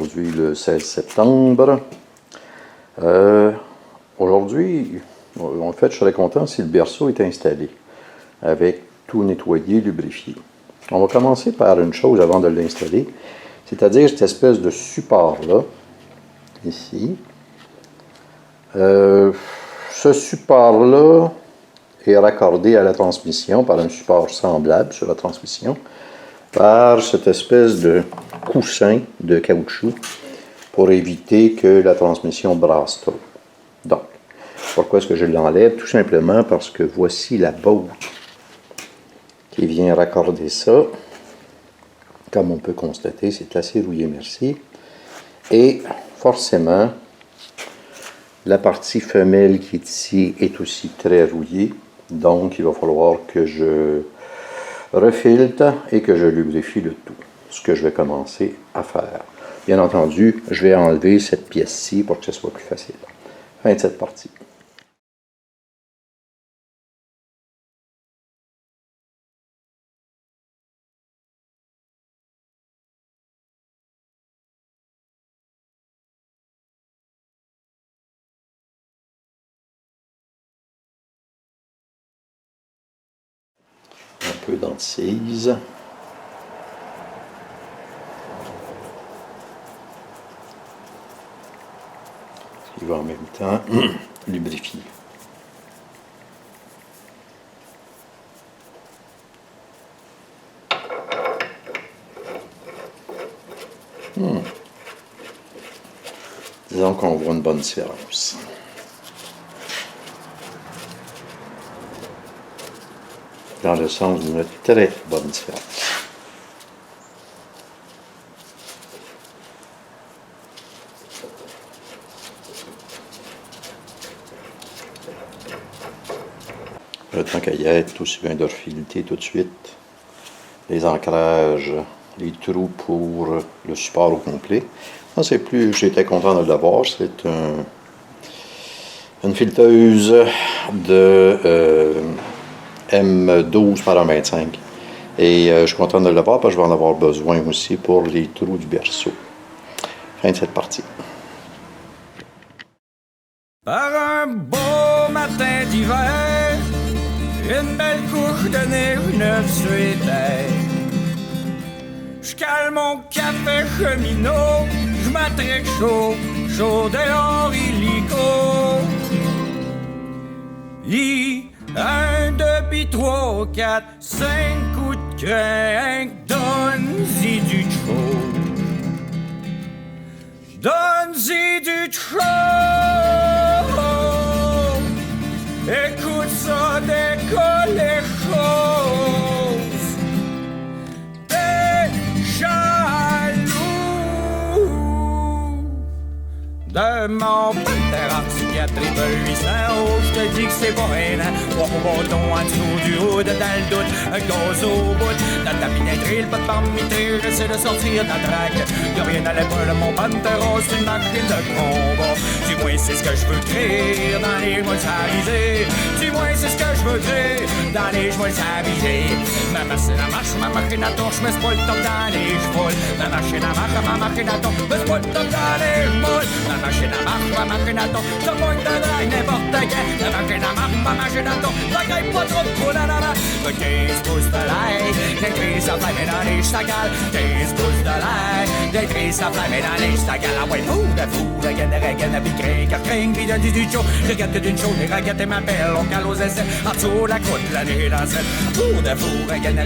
aujourd'hui le 16 septembre. Aujourd'hui, en fait, je serais content si le berceau est installé, avec tout nettoyé, lubrifié. On va commencer par une chose avant de l'installer, c'est-à-dire cette espèce de support-là, ici. Ce support-là est raccordé à la transmission par un support semblable sur la transmission, par cette espèce de coussin de caoutchouc pour éviter que la transmission brasse trop. Donc, pourquoi est-ce que je l'enlève? Tout simplement parce que voici la botte qui vient raccorder ça. Comme on peut constater, c'est assez rouillé, merci. Et forcément, la partie femelle qui est ici est aussi très rouillée. Donc, il va falloir que je refiltre et que je lubrifie le tout. Ce que je vais commencer à faire. Bien entendu, je vais enlever cette pièce-ci pour que ce soit plus facile. Fin de cette partie. Un peu d'anticise. Qui va en même temps lubrifier. Disons qu'on voit une bonne différence. Dans le sens d'une très bonne différence. Tant qu'à y être, aussi bien de refilter tout de suite les ancrages, les trous pour le support au complet. Ça, c'est plus, j'étais content de l'avoir. C'est une fileteuse de M12 par 1,25 m. Et je suis content de l'avoir parce que je vais en avoir besoin aussi pour les trous du berceau. Fin de cette partie. Par un beau matin d'hiver, une belle couche de neige neuve sur les terres. J'cale mon café cheminot, j'matraque chaud dehors illico. Un, deux, puis trois, quatre, 5 coups de crin, donne-y du chaud. Donne-y du chaud. Écoute ça, décolle les choses. T'es jaloux de mon pantère triple 800. Oh, je te dis que c'est pas rien. Trois bâtons en dessous du hood, dans le doute, un gaz au bout. Dans ta pinetterie, le pas de parmitée, j'essaie de sortir de la drague. Y'a rien à l'épaule, mon pantère, c'est une machine de combat. Du moins, c'est ce que je veux créer dans les mois s'aviser. Du moins, c'est ce que je veux créer dans les mois s'aviser. Ma machine à marche, ma machine à torche, mais c'est pas le top dans les chevaux. Ma machine à marche, ma machine à torche, mais c'est pas le top dans les chevaux. Ma machine à marche, ma machine à torche, ça pointe de drague n'importe quand. La machine à marche, ma machine à torche, ça gagne pas trop de coups, nanana. 15 pouces de l'ail, des crises à flamme dans les stagales. 15 pouces de l'ail, des crises à flamme dans les stagales. Ah ouais, fou, la gaine, la piquée, car cring, puis d'un du chaud. Je regarde que d'une chaude, les raguettes et ma belle, on cale aux essais. En dessous la croûte, la nuit dans cette. Fou, la gaine,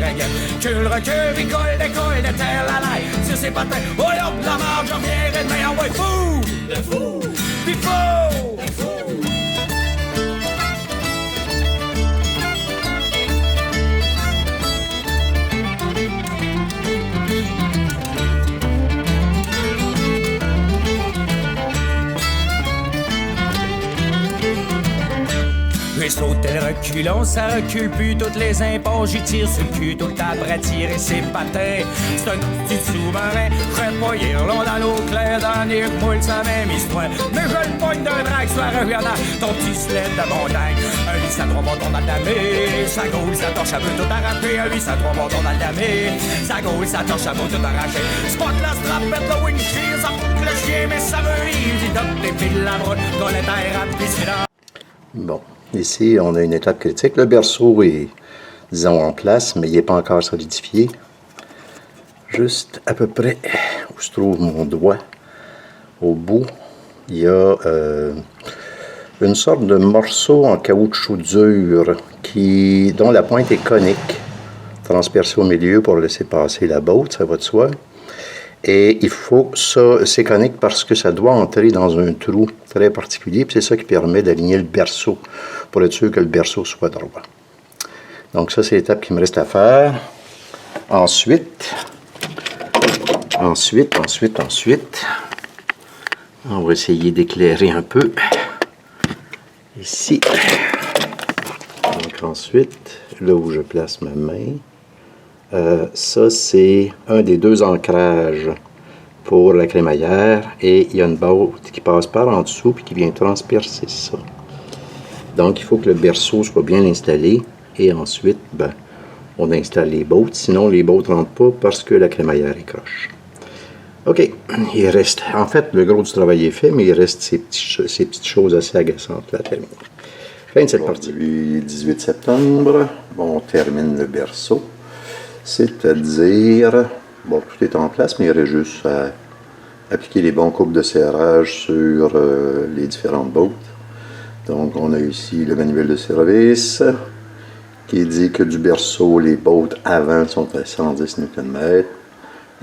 cul, recul, puis colle, décolle, de terre, la laille. Sur ses patins, oh là, la marge, j'en viens, mais ah ouais, fou, puis fou. J'ai sauté le reculon, ça recule plus toutes les impôts. J'y tire sur le cul tout le temps pour attirer ses patins. C'est un petit sous-marin, je pas hier long dans l'eau claire, dans les moules, ça même histoire. Mais je le pogne d'un drague, soit reviendant ton petit sled de montagne. Un 803 montons dans le damé, sa gaule, sa torche à bout tout arraché. Un 803 montons dans le damé, sa gaule, sa torche à bout tout arraché. Spot la strapette, le windshield, ça viaduc défile la broute, qu'on les terres à pisser dans. Bon, ici, on a une étape critique. Le berceau est, disons, en place, mais il n'est pas encore solidifié. Juste à peu près où se trouve mon doigt, au bout, il y a une sorte de morceau en caoutchouc dur dont la pointe est conique, transpercée au milieu pour laisser passer la botte, ça va de soi. Et il faut ça, c'est conique parce que ça doit entrer dans un trou très particulier, puis c'est ça qui permet d'aligner le berceau, pour être sûr que le berceau soit droit. Donc ça, c'est l'étape qui me reste à faire. Ensuite, on va essayer d'éclairer un peu. Ici. Donc ensuite, là où je place ma main, ça, c'est un des deux ancrages pour la crémaillère et il y a une botte qui passe par en dessous puis qui vient transpercer ça. Donc, il faut que le berceau soit bien installé et ensuite, ben, on installe les bottes. Sinon, les bottes ne rentrent pas parce que la crémaillère est croche. OK, il reste, en fait, le gros du travail est fait, mais il reste ces petites choses assez agaçantes là à terminer. Fin de cette partie. Le 18 septembre, bon, on termine le berceau. C'est-à-dire, bon, tout est en place, mais il reste juste à appliquer les bons coupes de serrage sur les différentes bottes. Donc, on a ici le manuel de service qui dit que du berceau, les bottes avant sont à 110 Nm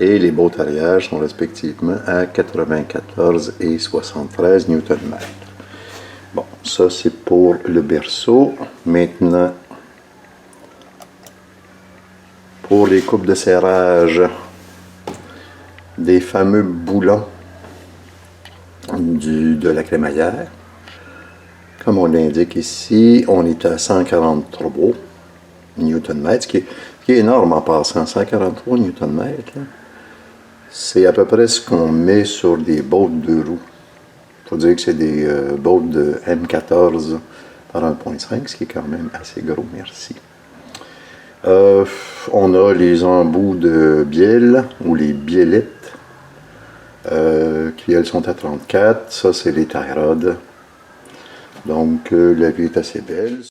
et les bottes arrière sont respectivement à 94 et 73 Nm. Bon, ça c'est pour le berceau. Maintenant, pour les coupes de serrage des fameux boulons de la crémaillère. Comme on l'indique ici, on est à 143 Nm, ce qui est énorme en passant, 143 Nm. C'est à peu près ce qu'on met sur des bottes de roues. Il faut dire que c'est des bottes de M14 par 1.5, ce qui est quand même assez gros, merci. On a les embouts de bielle ou les biellettes qui elles sont à 34. Ça c'est les tie rods. Donc la vue est assez belle.